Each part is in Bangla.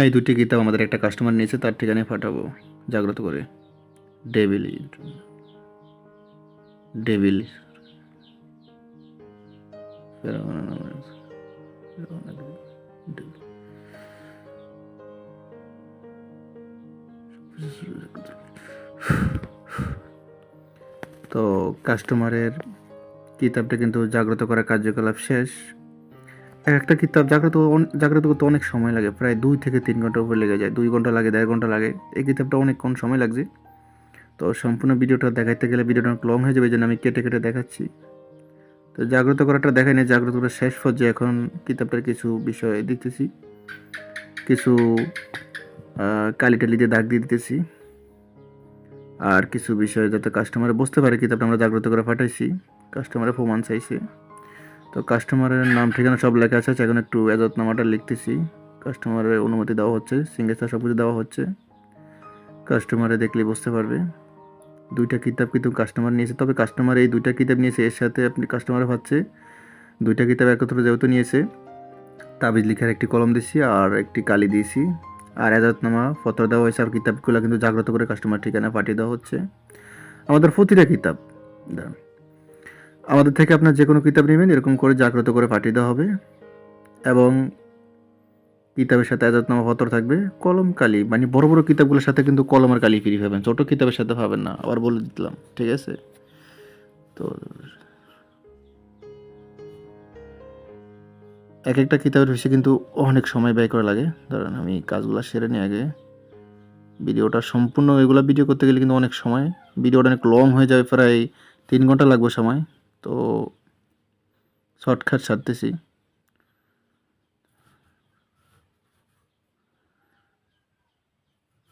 এই দুটি কিতাব আমাদের একটা কাস্টমার নিয়েছে, তার ঠিকানায় পাঠাবো জাগ্রত করে। ডেভিল ডেভিল তো কাস্টমারের কিতাবটা কিন্তু জাগ্রত করার কার্যকলাপ শেষ। একটা কিতাব জাগ্রত করতে অনেক সময় লাগে, প্রায় 2 থেকে 3 ঘন্টা উপরে লেগে যায়, 2 ঘন্টা লাগে, 1.5 ঘন্টা লাগে। এই কিতাবটা অনেকক্ষণ সময় লাগছে। তো সম্পূর্ণ ভিডিওটা দেখাইতে গেলে ভিডিওটা অনেক লং হয়ে যাবে, এই জন্য আমি কেটে কেটে দেখাচ্ছি। তো জাগ্রত করাটা দেখাই নেই, জাগ্রত করার শেষ পর্যায়ে এখন কিতাবটার কিছু বিষয় দিতেছি, কিছু কালি টালি দিয়ে দাগ দিয়ে দিতেছি, আর কিছু বিষয় যাতে কাস্টমারে বুঝতে পারে কিতাবটা আমরা জাগ্রত করে পাঠাইছি। কাস্টমারে প্রমাণ চাইছে, তো কাস্টমারের নাম ঠিকানা সব লেখা আছে। এখন একটু এজাজতনামাটা লিখতেছি, কাস্টমারের অনুমতি দেওয়া হচ্ছে, সিগনেচার সব কিছু দেওয়া হচ্ছে, কাস্টমারে দেখলে বুঝতে পারবে। 2টা কিতাব কিন্তু কাস্টমার নিয়েছে, তবে কাস্টমার এই 2টা কিতাব নিয়েছে, এর সাথে আপনি কাস্টমারে পাচ্ছে 2টা কিতাব একত্র যেহেতু নিয়েছে, তাবিজ লিখার একটি কলম দিয়েছি আর একটি কালি দিয়েছি, আর এজাজতনামা পত্র দেওয়া হয়েছে। আর কিতাবগুলো কিন্তু জাগ্রত করে কাস্টমার ঠিকানা পাঠিয়ে দেওয়া হচ্ছে। আমাদের প্রতিটা কিতাব আমাদের থেকে আপনার যে কোনো কিতাব নেবেন এরকম করে জাগ্রত করে পাঠিয়ে দেওয়া হবে, এবং কিতাবের সাথে এজাজতনামা পত্র থাকবে, কলম কালি, মানে বড় বড় কিতাবগুলোর সাথে কিন্তু কলম আর কালি ফ্রি পাবেন, ছোট কিতাবের সাথে পাবেন না, আবার বলে দিলাম, ঠিক আছে? তো এক একটা কিতাবের পিছিয়ে কিন্তু অনেক সময় ব্যয় করা লাগে। ধরেন আমি কাজগুলো সেরে নিই আগে, ভিডিওটা সম্পূর্ণ এগুলো ভিডিও করতে গেলে কিন্তু অনেক সময়, ভিডিওটা অনেক লং হয়ে যাবে, প্রায় 3 ঘন্টা লাগবে সময়। তো শর্টকাট ছাড়তেছি।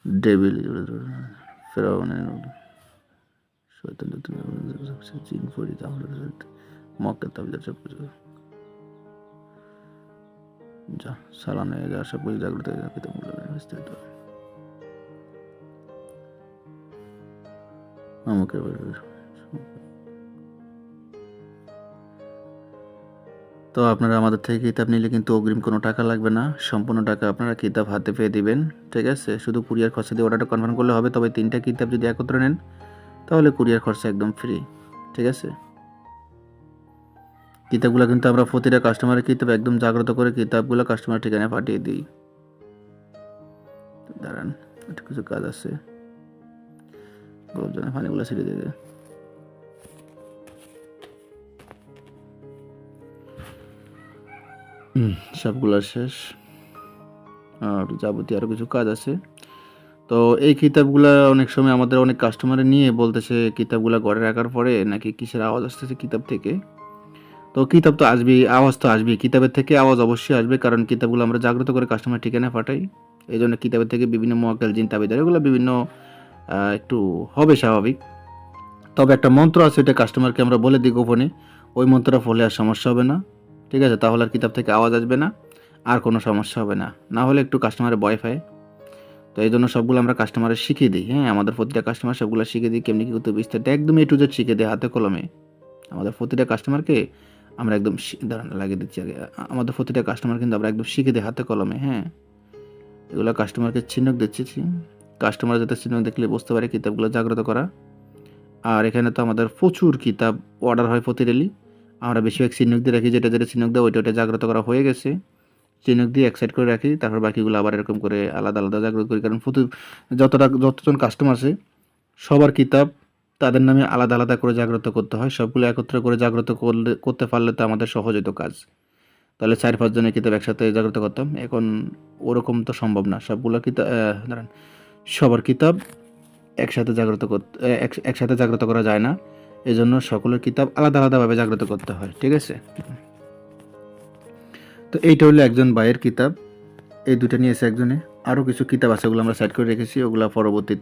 ডেভিল ফেরাউনের শয়তান জিন ফরিদ মক্কা তাবিজ সব কিছু যা সালানে যা সব কিছু জাগ্রত হয়ে যাবে, বিস্তারিত আমাকে তো আপনারা আমাদের থেকে কিতাব নিলে কিন্তু অগ্রিম কোনো টাকা লাগবে না, সম্পূর্ণ টাকা আপনারা কিতাব হাতে পেয়ে দিবেন, ঠিক আছে? শুধু কুরিয়ার খরচা দিয়ে অর্ডারটা কনফার্ম করলে হবে, তবে 3টা কিতাব যদি একত্রে নেন তাহলে কুরিয়ার খরচা একদম ফ্রি, ঠিক আছে? কিতাবগুলো কিন্তু আমরা প্রতিটা কাস্টমারের কিতাব একদম জাগ্রত করে কিতাবগুলো কাস্টমার ঠিকানায় পাঠিয়ে দিই। দাঁড়ান, একটু কিছু কাজ আছে, গোলজনে পানিগুলো ছেড়ে দেবে। সবগুলো শেষ, আর যাবতীয় আরও কিছু কাজ আছে। তো এই কিতাবগুলা অনেক সময় আমাদের অনেক কাস্টমারে নিয়ে বলতেছে কিতাবগুলা ঘরে রাখার পরে নাকি কিসের আওয়াজ আসতেছে কিতাব থেকে। তো কিতাব তো আসবেই, আওয়াজ তো আসবেই, কিতাবের থেকে আওয়াজ অবশ্যই আসবে, কারণ কিতাবগুলো আমরা জাগ্রত করে কাস্টমার ঠিকানায় পাঠাই। এই জন্য কিতাবের থেকে বিভিন্ন মোয়াক্কেল জিন তাবিদার এগুলো বিভিন্ন একটু হবে স্বাভাবিক। তবে একটা মন্ত্র আছে, ওইটা কাস্টমারকে আমরা বলে দিই গোপনে, ওই মন্ত্রটা ফলে আর সমস্যা হবে না, ঠিক আছে? তাহলে আর কিতাব থেকে আওয়াজ আসবে না, আর কোনো সমস্যা হবে না, না হলে একটু কাস্টমারের ভয় পায়। তো এই জন্য সবগুলো আমরা কাস্টমারের শিখিয়ে দিই। আমাদের প্রতিটা কাস্টমার সবগুলো শিখিয়ে দিই, কেমনি কী করতে বিস্তারিত একদম A to Z শিখিয়ে দিই হাতে কলমে। আমাদের প্রতিটা কাস্টমারকে আমরা একদম দাঁড়ান লাগিয়ে দিচ্ছি আগে, আমাদের প্রতিটা কাস্টমার কিন্তু আমরা একদম শিখে দিই হাতে কলমে। এগুলো কাস্টমারকে চিহ্নক দিচ্ছি, কাস্টমার যাতে চিহ্নক দেখলে বুঝতে পারে কিতাবগুলো জাগ্রত করা। আর এখানে তো আমাদের প্রচুর কিতাব অর্ডার হয় প্রতি ডেলি, আমরা বেশিরভাগ চিহ্নক দিয়ে রাখি, যেটা যেটা চিহ্নক দেয় ওইটা জাগ্রত করা হয়ে গেছে, চিহ্নক দিয়ে এক সাইড করে রাখি, তারপর বাকিগুলো আবার এরকম করে আলাদা আলাদা জাগ্রত করি। কারণ যতজন কাস্টমার আছে সবার কিতাব তাদের নামে আলাদা আলাদা করে জাগ্রত করতে হয়, সবগুলো একত্র করে জাগ্রত করতে পারলে তো আমাদের সহজ হতো কাজ। তাহলে 4-5 জনের কিতাব একসাথে জাগ্রত করতাম, এখন ওরকম তো সম্ভব না। সবগুলো কিতাব দাঁড়ান, সবার কিতাব একসাথে একসাথে জাগ্রত করা যায় না, এজন্য সকলের কিতাব আলাদা আলাদাভাবে জাগ্রত করতে হয়, ঠিক আছে? তো এইটা হলো একজন ভাইয়ের কিতাব, এই 2টা নিয়েছে একজনে। আরও কিছু কিতাব আছে, ওগুলো আমরা সাইড করে রেখেছি, ওগুলো পরবর্তীতে